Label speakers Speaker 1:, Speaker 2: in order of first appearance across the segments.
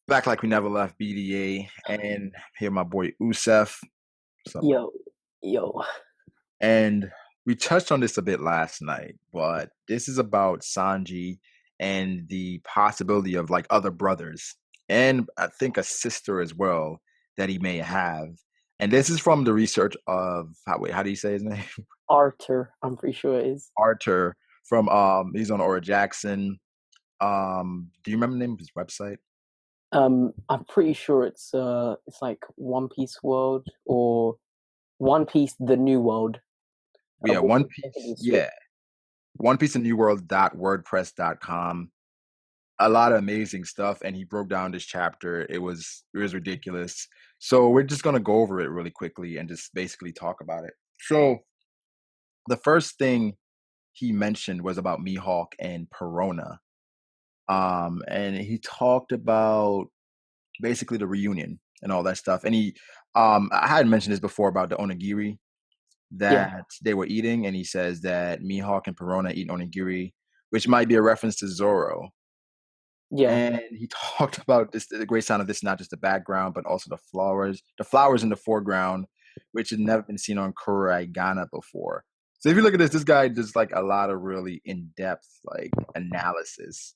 Speaker 1: Back like we never left BDA, and here my boy Usef. What's up, bro?
Speaker 2: Yo, yo.
Speaker 1: And we touched on this a bit last night, but this is about Sanji and the possibility of like other brothers, and I think a sister as well that he may have. And this is from the research of how do you say his name?
Speaker 2: Arthur, I'm pretty sure it is.
Speaker 1: Arthur from he's on Aura Jackson. Do you remember the name of his website?
Speaker 2: I'm pretty sure it's like One Piece World or One Piece The New World.
Speaker 1: Yeah,
Speaker 2: Which
Speaker 1: One
Speaker 2: I think
Speaker 1: Piece.
Speaker 2: is switched.
Speaker 1: Yeah, One Piece of New World.wordpress.com. A lot of amazing stuff, and he broke down this chapter. It was ridiculous. So we're just gonna go over it really quickly and just basically talk about it. So the first thing he mentioned was about Mihawk and Perona. And he talked about basically the reunion and all that stuff. And I had mentioned this before about the onigiri
Speaker 2: Yeah,
Speaker 1: that they were eating, and he says that Mihawk and Perona eat onigiri, which might be a reference to Zoro.
Speaker 2: yeah,
Speaker 1: And he talked about this, the great sound of this, not just the background, but also the flowers in the foreground, which had never been seen on Kurai Ghana before. So if you look at this guy does like a lot of really in-depth like analysis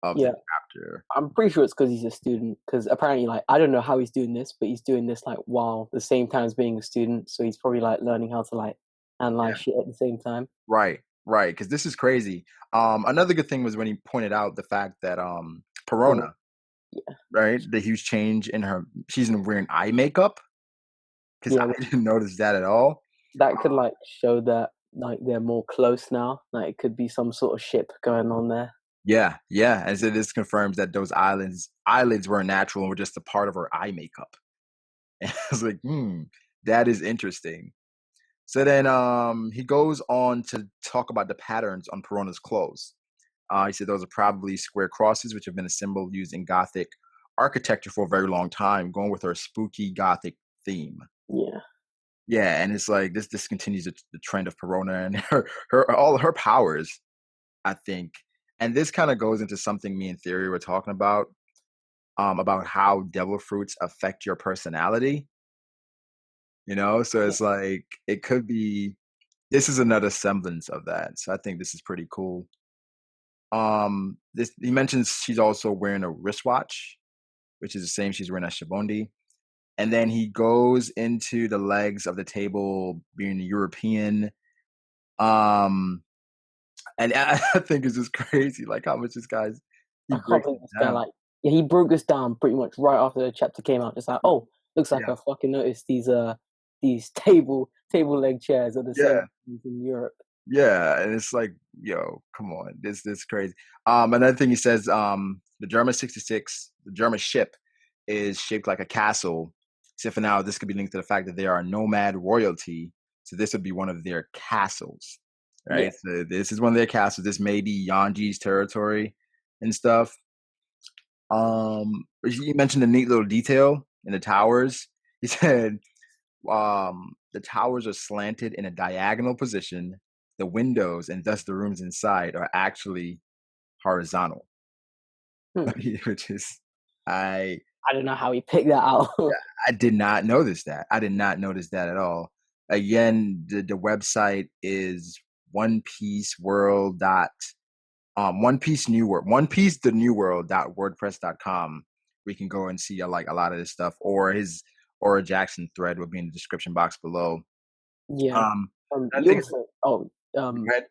Speaker 1: of the
Speaker 2: yeah.
Speaker 1: chapter.
Speaker 2: I'm pretty sure it's because he's a student. Because apparently, like, I don't know how he's doing this, but he's doing this like while the same time as being a student. So he's probably like learning how to like analyze
Speaker 1: Yeah.
Speaker 2: shit at the same time.
Speaker 1: Right, right, because this is crazy. Another good thing was when he pointed out the fact that
Speaker 2: Or
Speaker 1: Perona,
Speaker 2: yeah,
Speaker 1: right, the huge change in her, she's wearing eye makeup because
Speaker 2: yeah.
Speaker 1: I didn't notice that at all.
Speaker 2: That could like show that like they're more close now. Like it could be some sort of ship going on there.
Speaker 1: Yeah, yeah. And so this confirms that those eyelids weren't natural and were just a part of her eye makeup. And I was like, that is interesting. So then he goes on to talk about the patterns on Perona's clothes. He said those are probably square crosses, which have been a symbol used in Gothic architecture for a very long time, going with her spooky Gothic theme.
Speaker 2: Yeah,
Speaker 1: Yeah, and it's like this continues the trend of Perona and her all her powers, I think. And this kind of goes into something me and Theory were talking about how devil fruits affect your personality, you know? So
Speaker 2: yeah.
Speaker 1: it's like it could be this is another semblance of that. So I think this is pretty cool. This he mentions she's also wearing a wristwatch, which is the same she's wearing at Shibondi. And then he goes into the legs of the table being European. Um and I think it's just crazy like how much this guy's he
Speaker 2: I can't
Speaker 1: breaks
Speaker 2: believe
Speaker 1: it
Speaker 2: this guy
Speaker 1: down.
Speaker 2: like yeah, he broke this down pretty much right after the chapter came out. Just like, oh, looks like
Speaker 1: Yeah.
Speaker 2: I fucking noticed these table leg chairs are the
Speaker 1: Yeah.
Speaker 2: same in Europe.
Speaker 1: Yeah, and it's like, yo, come on, this crazy. Another thing he says, the German 66, the German ship is shaped like a castle. So for now, this could be linked to the fact that they are nomad royalty. So this would be one of their castles,
Speaker 2: Yeah.
Speaker 1: right? So this is one of their castles. This may be Yanji's territory and stuff. You mentioned a neat little detail in the towers. He said the towers are slanted in a diagonal position. The windows and thus the rooms inside are actually horizontal,
Speaker 2: Hmm.
Speaker 1: which is I
Speaker 2: I don't know how he picked that out.
Speaker 1: I did not notice that. I did not notice that at all. Again, the website is One Piece World dot One Piece New World One Piece the New World dot wordpress.com. We can go and see like a lot of this stuff, or his or a Jackson thread will be in the description box below.
Speaker 2: Yeah.
Speaker 1: Um, I
Speaker 2: He
Speaker 1: think
Speaker 2: also um
Speaker 1: it's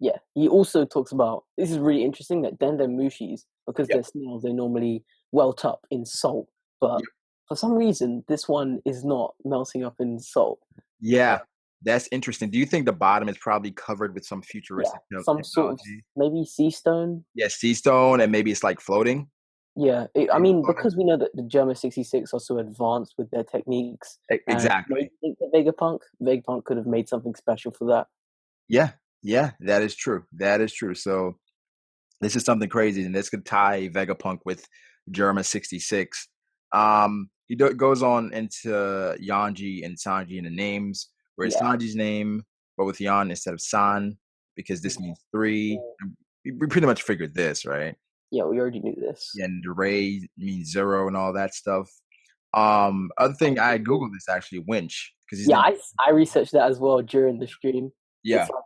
Speaker 2: yeah, he also talks about this is really interesting that Denden Mushis, because
Speaker 1: yep,
Speaker 2: they're snails, they're normally welt up in salt. But
Speaker 1: yep,
Speaker 2: for some reason, this one is not melting up in salt. Uh,
Speaker 1: yeah. That's interesting. Do you think the bottom is probably covered with some
Speaker 2: yeah,
Speaker 1: futuristic
Speaker 2: some sort of
Speaker 1: technology?
Speaker 2: maybe sea stone.
Speaker 1: Yeah, sea stone, and maybe it's like floating.
Speaker 2: Yeah, I
Speaker 1: Maybe
Speaker 2: mean,
Speaker 1: floating.
Speaker 2: because we know that the Germa 66 are so advanced with their techniques, and maybe
Speaker 1: Exactly.
Speaker 2: Vegapunk could have made something special for that.
Speaker 1: Yeah, yeah. That is true. That is true. So this is something crazy, and this could tie Vegapunk with Germa 66. Goes on into Yanji and Sanji in the names, where it's
Speaker 2: Yeah.
Speaker 1: Sanji's name, but with Yan instead of San, because this
Speaker 2: Yeah.
Speaker 1: means three. And we pretty much figured this, right?
Speaker 2: Yeah, we already knew this.
Speaker 1: and the Ray means zero and all that stuff. Other thing I googled this actually winch because he's
Speaker 2: Yeah,
Speaker 1: the
Speaker 2: I researched that as well during the stream. It's
Speaker 1: yeah
Speaker 2: like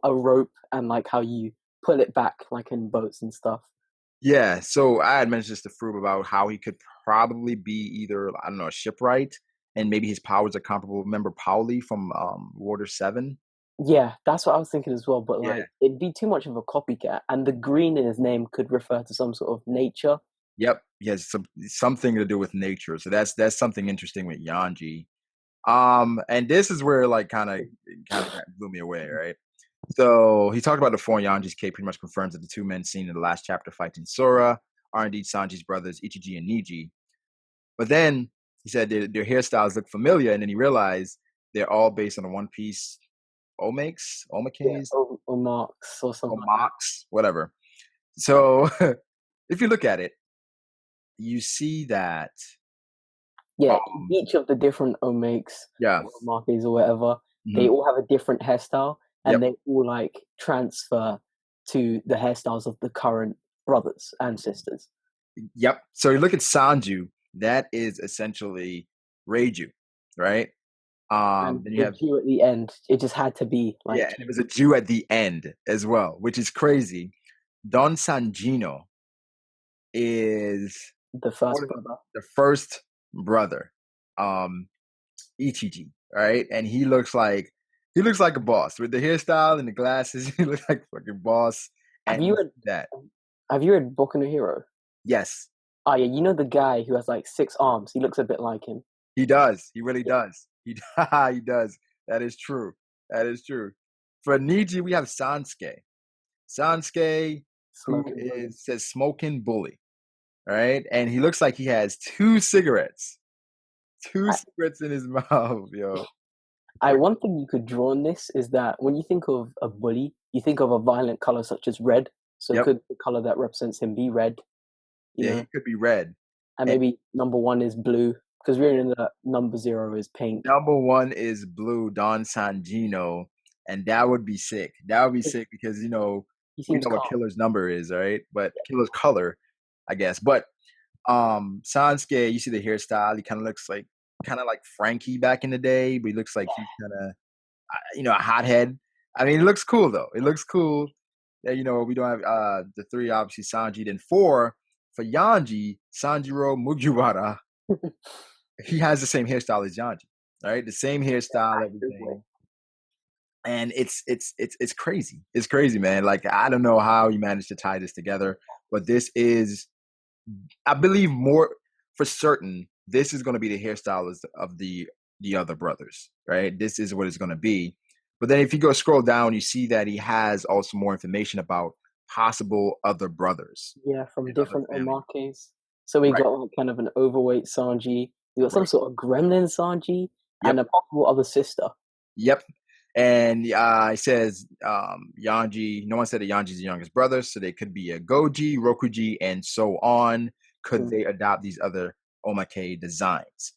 Speaker 2: a rope and like how you pull it back like in boats and stuff.
Speaker 1: yeah. So I had mentioned this to Froob about how he could probably be either I don't know a shipwright and maybe his powers are comparable. Remember Pauli from Water 7?
Speaker 2: Yeah, that's what I was thinking as well. But
Speaker 1: Yeah.
Speaker 2: like, it'd be too much of a copycat, and the green in his name could refer to some sort of nature.
Speaker 1: Yep. He has something to do with nature. So that's something interesting with Yanji. And this is where like kind of blew me away, right? So he talked about the four Yanji's Cape pretty much confirms that the two men seen in the last chapter fighting Sora are indeed Sanji's brothers, Ichiji and Niji. But then he said their hairstyles look familiar, and then he realized they're all based on the One Piece
Speaker 2: Yeah,
Speaker 1: Omakes,
Speaker 2: or marks or something like that.
Speaker 1: Omaks, whatever. So if you look at it, you see that
Speaker 2: Yeah,
Speaker 1: um
Speaker 2: each of the different omakes
Speaker 1: yeah,
Speaker 2: or markers or whatever, they
Speaker 1: mhm,
Speaker 2: all have a different hairstyle, and
Speaker 1: yep,
Speaker 2: they all like transfer to the hairstyles of the current brothers and sisters.
Speaker 1: yep. So you look at Sanju, that is essentially Reiju, right?
Speaker 2: And
Speaker 1: Then you
Speaker 2: the
Speaker 1: have
Speaker 2: Jew at the end, it just had to be
Speaker 1: yeah,
Speaker 2: like
Speaker 1: and it was a Jew at the end as well, which is crazy. Don Sanjino is
Speaker 2: the
Speaker 1: what
Speaker 2: first
Speaker 1: is
Speaker 2: brother.
Speaker 1: the first brother, um, Ichiji, right? And he looks like a boss with the hairstyle and the glasses. He looks like a fucking boss.
Speaker 2: Have
Speaker 1: And
Speaker 2: you
Speaker 1: you
Speaker 2: read
Speaker 1: see that,
Speaker 2: Have you read Boku no Hero?
Speaker 1: yes,
Speaker 2: Oh yeah, you know the guy who has like 6 arms. He looks a bit like him.
Speaker 1: he does. He really
Speaker 2: Yeah,
Speaker 1: does. He does. That is true. That is true. For Niji, we have Sansuke. Sansuke, who
Speaker 2: smoking bully.
Speaker 1: is says smoking bully, right? And he looks like he has two cigarettes, two
Speaker 2: I,
Speaker 1: cigarettes in his mouth, yo.
Speaker 2: One thing you could draw on this is that when you think of a bully, you think of a violent color such as red. So
Speaker 1: Yep.
Speaker 2: could the color that represents him be red? You
Speaker 1: Yeah, he
Speaker 2: know,
Speaker 1: could be red.
Speaker 2: and
Speaker 1: And
Speaker 2: maybe number one is blue because we're in the number zero is pink.
Speaker 1: number one is Blue Don Sanjino, and that would be sick. That would be sick because
Speaker 2: He
Speaker 1: we
Speaker 2: seems
Speaker 1: know what
Speaker 2: calm.
Speaker 1: Killer's number is, right? But Killer's color, I guess. But Sansuke, you see the hairstyle, he kind of like Frankie back in the day, but he looks like he's kind of a hothead. I mean, it looks cool though. It looks cool. That, we don't have the three obviously Sanji. Then four for Yanji, Sanjiro Mugiwara. He has the same hairstyle as Yanji, right? The same hairstyle, everything. And it's crazy. It's crazy, man. Like I don't know how you managed to tie this together, but this is, I believe, more for certain. This is going to be the hairstylist of the other brothers, right? This is what it's going to be. But then if you go scroll down, you see that he has also more information about possible other brothers
Speaker 2: Yeah, from
Speaker 1: and other
Speaker 2: different
Speaker 1: family.
Speaker 2: omakes. So we
Speaker 1: Right.
Speaker 2: got like kind of an overweight Sanji. We got some
Speaker 1: Right.
Speaker 2: sort of gremlin Sanji and
Speaker 1: Yep.
Speaker 2: a possible other sister.
Speaker 1: Yep. And it says Yanji. No one said that Yanji's the youngest brother, so they could be a Goji, Rokuji, and so on. Could
Speaker 2: Mm,
Speaker 1: they adopt these other Omake designs?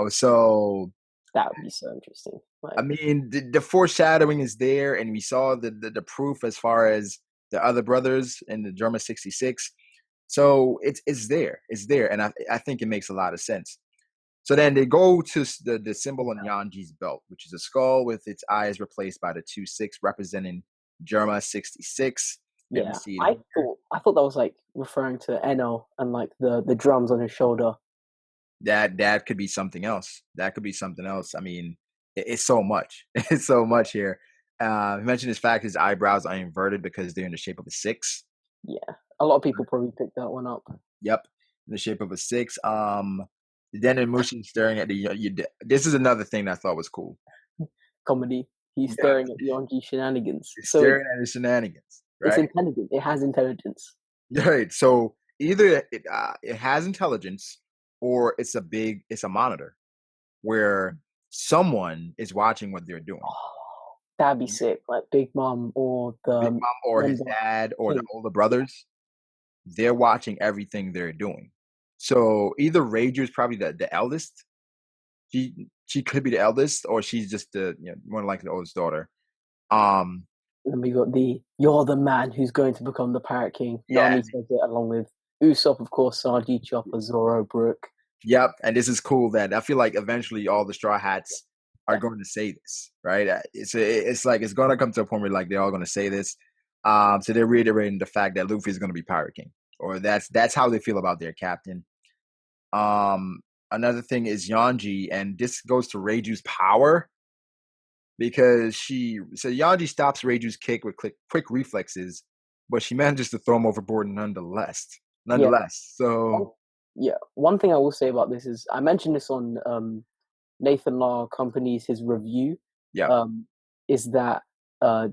Speaker 1: So
Speaker 2: that would be so interesting.
Speaker 1: I
Speaker 2: Like,
Speaker 1: mean, the foreshadowing is there, and we saw the proof as far as the other brothers in the Germa 66. So it's there, and I think it makes a lot of sense. So then they go to the symbol on Yanji's belt, which is a skull with its eyes replaced by the 2-6 representing Germa 66. And we
Speaker 2: yeah,
Speaker 1: see it here.
Speaker 2: I thought that was like referring to Eno and like the drums on his shoulder.
Speaker 1: That could be something else. That could be something else. I mean, it's so much. It's so much here. He mentioned his fact his eyebrows are inverted because they're in the shape of a six.
Speaker 2: Yeah, a lot of people probably picked that one up.
Speaker 1: Yep, in the shape of a six. Then Imushi staring at this is another thing that I thought was cool.
Speaker 2: Comedy. He's
Speaker 1: Yeah,
Speaker 2: staring at Yanji shenanigans.
Speaker 1: he's
Speaker 2: So
Speaker 1: staring at his shenanigans,
Speaker 2: it's
Speaker 1: right?
Speaker 2: intelligent. It has intelligence.
Speaker 1: Right. So either it has intelligence or it's a monitor where someone is watching what they're doing.
Speaker 2: Oh, that'd be sick. Like Big Mom or
Speaker 1: Big
Speaker 2: the
Speaker 1: Mom or his
Speaker 2: member
Speaker 1: dad or the
Speaker 2: King.
Speaker 1: older brothers, they're watching everything they're doing. So either Rager is probably the eldest. She could be the eldest, or she's just the more like the oldest daughter. Um,
Speaker 2: And we got the "You're the man who's going to become the Pirate King."
Speaker 1: Yeah.
Speaker 2: Nami says it along with Usopp, of course, Sanji, Chopper, Zoro, Brook.
Speaker 1: Yep. And this is cool that I feel like eventually all the Straw Hats are
Speaker 2: Yeah,
Speaker 1: going to say this, right? It's like it's going to come to a point where like they're all going to say this. So they're reiterating the fact that Luffy is going to be Pirate King, or that's how they feel about their captain. Um, Another thing is Yanji, and this goes to Reiju's power because Yanji stops Reiju's kick with quick reflexes, but she manages to throw him overboard nonetheless.
Speaker 2: yeah.
Speaker 1: Nonetheless,
Speaker 2: One,
Speaker 1: so
Speaker 2: yeah. One thing I will say about this is I mentioned this on Nathan Law Company's his review.
Speaker 1: yeah,
Speaker 2: Um, is that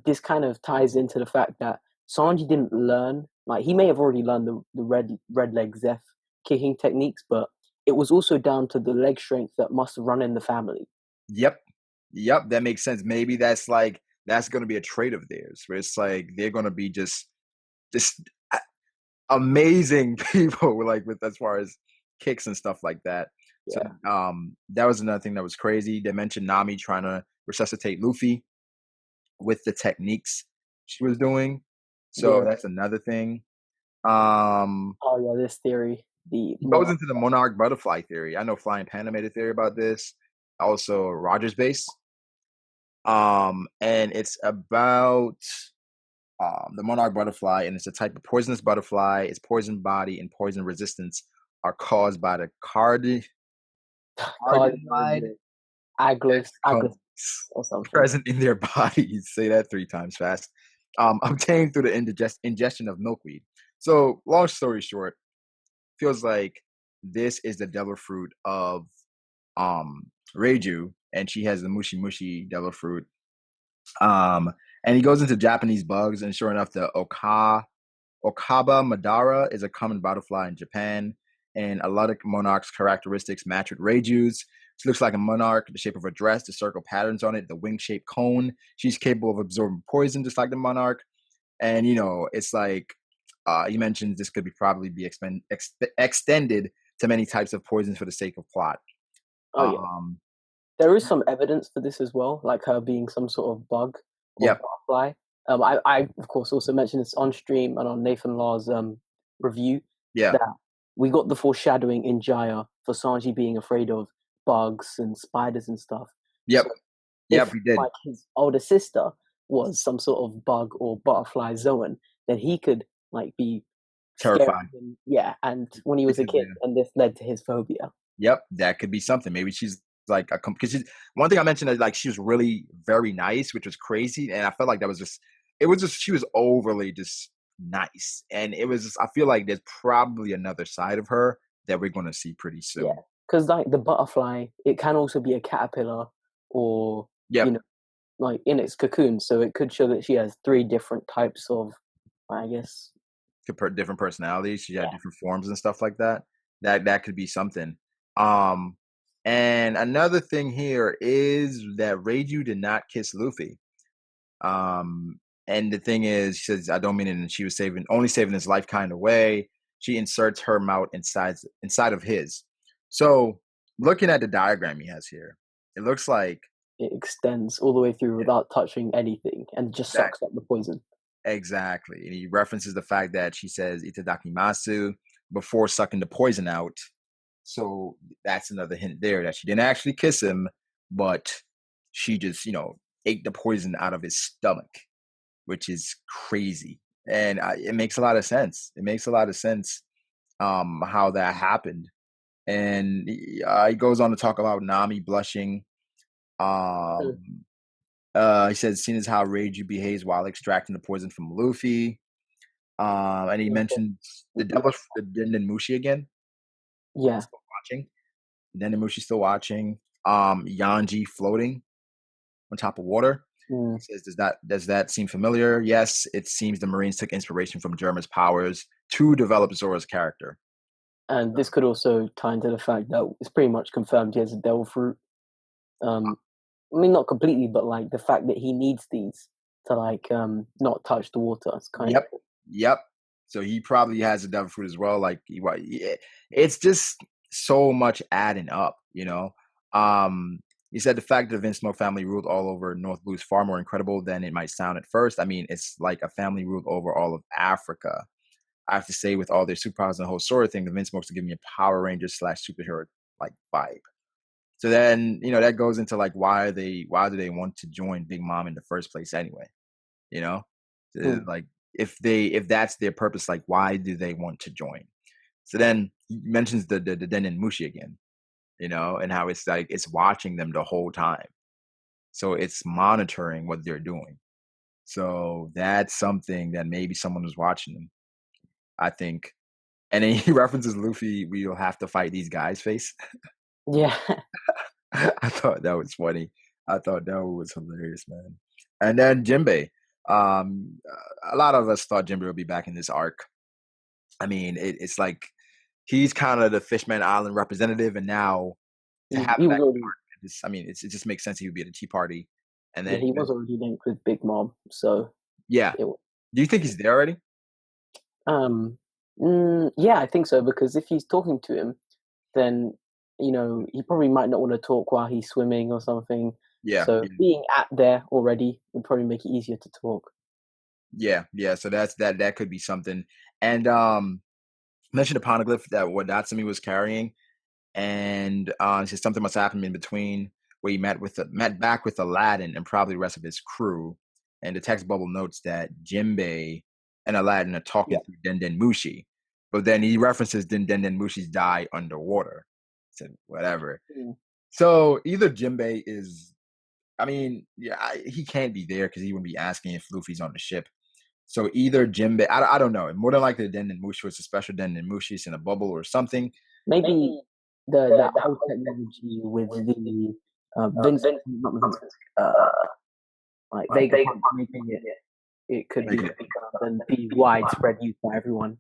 Speaker 2: this kind of ties into the fact that Sanji didn't learn. Like he may have already learned the red leg Zeph kicking techniques, but it was also down to the leg strength that must run in the family.
Speaker 1: yep, yep. That makes sense. Maybe that's going to be a trait of theirs, where it's like they're going to be just amazing people, like with as far as kicks and stuff like that. So
Speaker 2: Yeah,
Speaker 1: that was another thing that was crazy. They mentioned Nami trying to resuscitate Luffy with the techniques she was doing. So
Speaker 2: yeah.
Speaker 1: that's another thing. Um,
Speaker 2: Oh yeah, this theory, the
Speaker 1: he goes
Speaker 2: monarch.
Speaker 1: into the Monarch Butterfly theory. I know Flying Panda made a theory about this. Also, Rogers base. And it's about the Monarch Butterfly, and it's a type of poisonous butterfly. Its poison body and poison resistance are caused by the
Speaker 2: God,
Speaker 1: cardinide
Speaker 2: Aglos
Speaker 1: chemicals
Speaker 2: or something.
Speaker 1: present in their bodies. Say that 3 times fast. Obtained through the ingestion of milkweed. So, long story short, feels like this is the devil fruit of um Reiju, and she has the mushi mushi devil fruit. And he goes into Japanese bugs, and sure enough, the Okaba Madara is a common butterfly in Japan, and a lot of monarch's characteristics match with Reiju's. She looks like a monarch, the shape of her dress, the circle patterns on it, the wing-shaped cone. She's capable of absorbing poison, just like the monarch. And it's like you mentioned this could probably be extended to many types of poisons for the sake of plot.
Speaker 2: Oh yeah,
Speaker 1: Um,
Speaker 2: there is some evidence for this as well, like her being some sort of bug or
Speaker 1: yep,
Speaker 2: butterfly. I of course also mentioned this on stream and on Nathan Law's review
Speaker 1: yeah,
Speaker 2: that we got the foreshadowing in Jaya for Sanji being afraid of bugs and spiders and stuff.
Speaker 1: yep,
Speaker 2: So
Speaker 1: yep.
Speaker 2: if
Speaker 1: We did.
Speaker 2: like his older sister was some sort of bug or butterfly Zoan, then he could like be scaring
Speaker 1: Terrified.
Speaker 2: him. Yeah, and when he was a
Speaker 1: Because
Speaker 2: kid, and this led to his phobia.
Speaker 1: yep, that could be something. Maybe she's like because one thing I mentioned is like she was really very nice, which was crazy, and I felt like that was just it was just she was overly just nice, and it was just I feel like there's probably another side of her that we're going to see pretty
Speaker 2: Yeah,
Speaker 1: soon.
Speaker 2: because like the butterfly, it can also be a caterpillar, or you
Speaker 1: Yep,
Speaker 2: know, like in its cocoon. So it could show that she has three different types of, I guess.
Speaker 1: different personalities. She had
Speaker 2: Yeah.
Speaker 1: different forms and stuff like that. That could be something. Um, and another thing here is that Reiju did not kiss Luffy. Um, and the thing is, she says, I don't mean it, and she was only saving his life kind of way. She inserts her mouth inside of his. So, looking at the diagram he has here, it looks like
Speaker 2: It extends all the way through without touching anything and just
Speaker 1: that
Speaker 2: sucks up the poison.
Speaker 1: exactly. And he references the fact that she says itadakimasu before sucking the poison out. So that's another hint there that she didn't actually kiss him, but she just, ate the poison out of his stomach, which is crazy. And it makes a lot of sense. It makes a lot of sense how that happened. And he goes on to talk about Nami blushing.
Speaker 2: Mm.
Speaker 1: Um, he says, "Seen as how Reiju behaves while extracting the poison from Luffy." And he mentioned the devil, the Denden Mushi again.
Speaker 2: Yeah.
Speaker 1: Still watching. Denden Mushi still watching. Yanji floating on top of water.
Speaker 2: Mm.
Speaker 1: He says, does that seem familiar? Yes, it seems the Marines took inspiration from Germa's powers to develop Zora's character.
Speaker 2: And this could also tie into the fact that it's pretty much confirmed he has a devil fruit. Um, I mean, not completely, but like the fact that he needs these to like not touch the water. It's kind of
Speaker 1: Yep, yep. So he probably has a devil fruit as well. Like it's just so much adding up. Um, He said the fact that the Vince Smoke family ruled all over North Blue is far more incredible than it might sound at first. I mean, it's like a family ruled over all of Africa. I have to say, with all their superpowers and the whole sort of thing, the Vince Smokes are giving me a Power Ranger slash superhero like vibe. So then, that goes into like why do they want to join Big Mom in the first place anyway? You know, like if that's their purpose, like why do they want to join? So then he mentions the Den and Mushi again, and how it's like it's watching them the whole time. So it's monitoring what they're doing. So that's something that maybe someone was watching them, I think. And then he references Luffy, we'll have to fight these guys face.
Speaker 2: Yeah.
Speaker 1: I thought that was funny. I thought that was hilarious, man. And then Jinbei. A lot of us thought Jinbei would be back in this arc. I mean, it's like he's kind of the Fishman Island representative, and now to have that arc, it just makes sense he would be at a tea party. And then
Speaker 2: he was already linked with Big Mom, so
Speaker 1: yeah. Do you think he's there already?
Speaker 2: Yeah, I think so, because if he's talking to him, then he probably might not want to talk while he's swimming or something.
Speaker 1: Yeah.
Speaker 2: So being at there already would probably make it easier to talk.
Speaker 1: Yeah. So that could be something. And mentioned a poneglyph that what Natsumi was carrying, and something must happen in between where he met back with Aladdin and probably the rest of his crew. And the text bubble notes that Jinbei and Aladdin are talking through Den Den Mushi, but then he references Den Den Mushi's die underwater. Said whatever. So either Jinbei is, he can't be there because he wouldn't be asking if Luffy's on the ship. So either Jinbei, I don't know. More than likely, the Den Den Mushi was a special Den Den Mushi in a bubble or something.
Speaker 2: Maybe that whole technology with the Vincent, not Vincent, like Vega making it could be widespread use by everyone.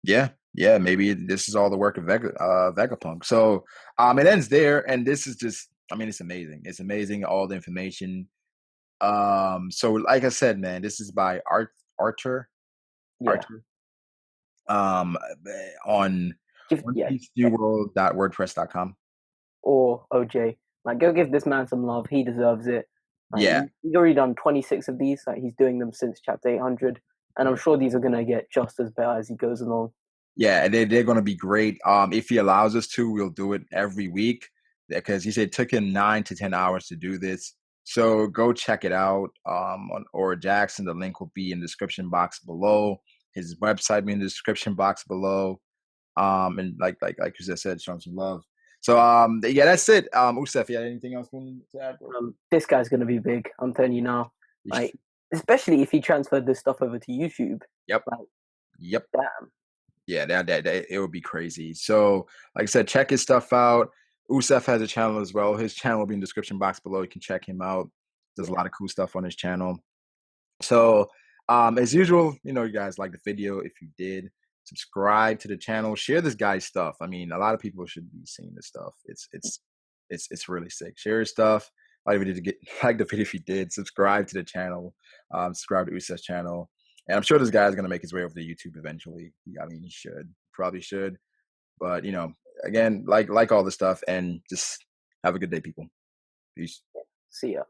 Speaker 1: Yeah, maybe this is all the work of Vegapunk. So it ends there, and this is just, it's amazing. It's amazing, all the information. So like I said, man, this is by Artur.
Speaker 2: Yeah.
Speaker 1: Artur. On OnePieceNewWorld.wordpress.com.
Speaker 2: Or OJ. Like, go give this man some love. He deserves it. Like, he's already done 26 of these. Like, he's doing them since chapter 800. And I'm sure these are going to get just as better as he goes along. Yeah, and they're going to be great. If he allows us to, we'll do it every week. Because he said it took him 9 to 10 hours to do this. So go check it out on Aura Jackson. The link will be in the description box below. His website will be in the description box below. And like you just said, show him some love. So that's it. OOSEF, you had anything else to add? This guy's gonna be big. I'm telling you now. Like, especially if he transferred this stuff over to YouTube. Yep. Yep. Damn. Yeah, that it would be crazy. So, like I said, check his stuff out. OOSEF has a channel as well. His channel will be in the description box below. You can check him out. There's a lot of cool stuff on his channel. So, as usual, you guys like the video. If you did, subscribe to the channel, share this guy's stuff. A lot of people should be seeing this stuff. It's really sick. Share his stuff. Like the video if you did. Subscribe to the channel. Subscribe to OOSEF'S channel. And I'm sure this guy is gonna make his way over to YouTube eventually. He should. Probably should. But again, like all this stuff, and just have a good day, people. Peace. See ya.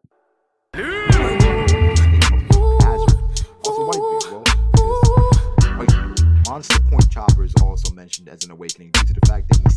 Speaker 2: Monster Point Chopper is also mentioned as an awakening due to the fact that he